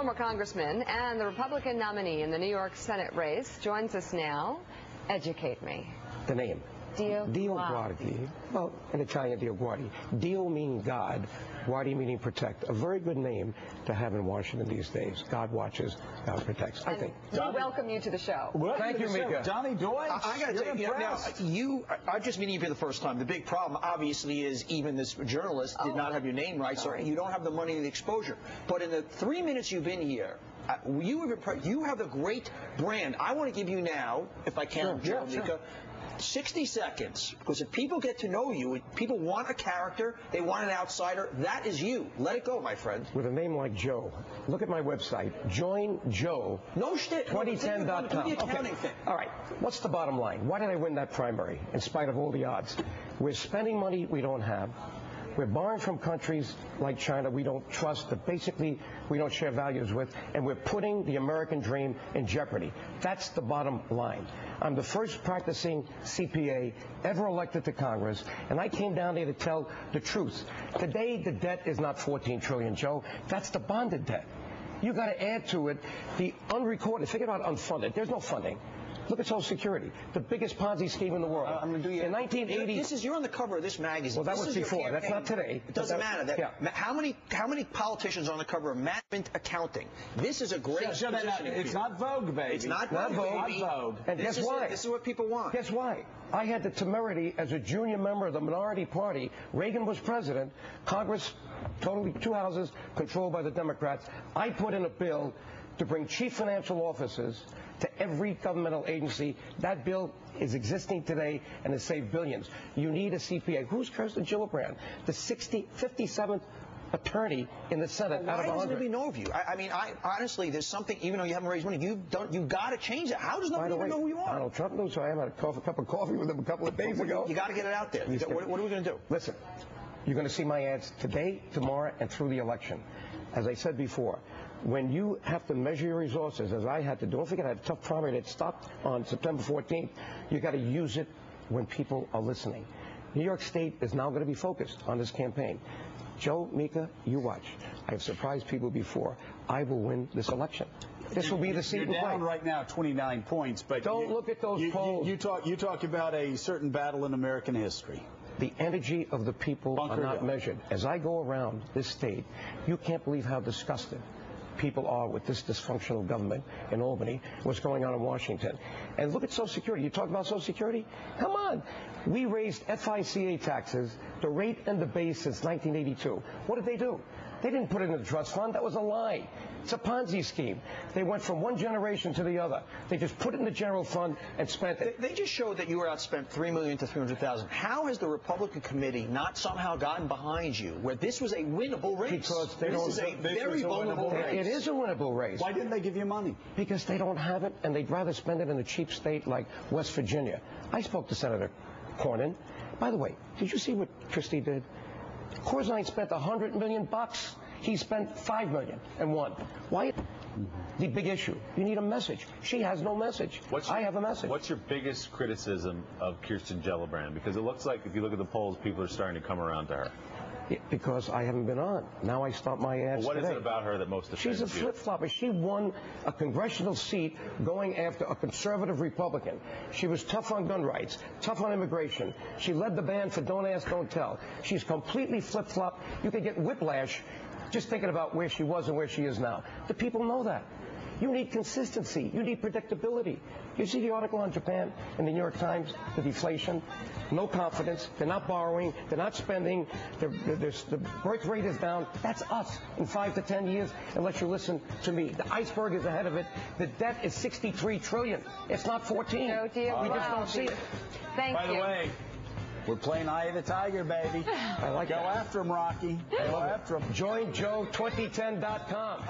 former congressman and the Republican nominee in the New York Senate race, joins us now. Educate me. The name. DioGuardi. Well, in Italian, DioGuardi. Dio meaning God, Guardi meaning protect. A very good name to have in Washington these days. God watches, God protects, I think. We welcome you to the show. Thank you, Mika. Donny Deutch. I got to tell you, I'm just meeting you for the first time. The big problem, obviously, is even this journalist did not have your name right, so you don't have the money and the exposure. But in the 3 minutes you've been here, you have the great brand. I want to give you now, if I can, Joe, Mika, 60 seconds, because if people get to know you, people want a character, they want an outsider, that is you. Let it go, my friend. With a name like Joe, look at my website, joinjoe2010.com. Do the accounting thing. All right, what's the bottom line? Why did I win that primary, in spite of all the odds? We're spending money we don't have. We're borrowing from countries like China we don't trust, that basically we don't share values with, and we're putting the American dream in jeopardy. That's the bottom line. I'm the first practicing CPA ever elected to Congress, and I came down here to tell the truth. Today, the debt is not $14 trillion, Joe. That's the bonded debt. You got to add to it the unrecorded. Forget about unfunded. There's no funding. Look at Social Security, the biggest Ponzi scheme in the world. I'm going to do you. In 1980, you're on the cover of this magazine. Well, that was before. That's not today. It doesn't matter. How many politicians are on the cover of Management Accounting? This is a great position. It's not Vogue, baby. It's not Vogue. And guess why? This is what people want. Guess why? I had the temerity as a junior member of the minority party. Reagan was president. Congress, totally two houses, controlled by the Democrats. I put in a bill to bring chief financial officers to every governmental agency. That bill is existing today and has saved billions. You need a CPA. Who's Kirsten Gillibrand? The 57th attorney in the Senate out of 100. Why doesn't anybody know of you? I mean, honestly, there's something, even though you haven't raised money, you got to change that. How does nobody even know who you are? Donald Trump knows who I am. I had a cup of coffee with him a couple of days ago. You got to get it out there. What are we going to do? Listen, you're going to see my ads today, tomorrow, and through the election. As I said before, when you have to measure your resources, as I had to do, don't forget I had a tough primary that stopped on September 14th. You got to use it when people are listening. New York State is now going to be focused on this campaign. Joe, Mika, you watch. I've surprised people before. I will win this election. This will be the seat You're down right now 29 points, but don't look at those polls. You talk about a certain battle in American history. The energy of the people are not measured. As I go around this state, you can't believe how disgusted people are with this dysfunctional government in Albany, what's going on in Washington. And look at Social Security. You talk about Social Security? Come on. We raised FICA taxes, the rate and the base, since 1982. What did they do? They didn't put it in the trust fund. That was a lie. It's a Ponzi scheme. They went from one generation to the other. They just put it in the general fund and spent it. They just showed that you were outspent $3 million to $300,000. How has the Republican committee not somehow gotten behind you, where this was a winnable race? Because this is a very vulnerable race. It is a winnable race. Why didn't they give you money? Because they don't have it, and they'd rather spend it in a cheap state like West Virginia. I spoke to Senator Cornyn. By the way, did you see what Christie did? Corzine spent $100 million. He spent $5 million and won. Why? The big issue. You need a message. She has no message. I have a message. What's your biggest criticism of Kirsten Gillibrand? Because it looks like if you look at the polls, people are starting to come around to her. Because I haven't been on. Now I start my ads What today. is it about her that most offends you? She's a flip-flopper. She won a congressional seat going after a conservative Republican. She was tough on gun rights, tough on immigration. She led the band for Don't Ask, Don't Tell. She's completely flip-flop. You could get whiplash just thinking about where she was and where she is now. The people know that. You need consistency. You need predictability. You see the article on Japan in the New York Times, the deflation, no confidence, they're not borrowing, they're not spending, the birth rate is down. That's us in 5 to 10 years, unless you listen to me. The iceberg is ahead of it. The debt is $63 trillion. It's not 14. Joe DioGuardi. We just don't see it. Thank you. By the way, we're playing Eye of the Tiger, baby. I like Go after him, Rocky. Go after him. Join Joe2010.com.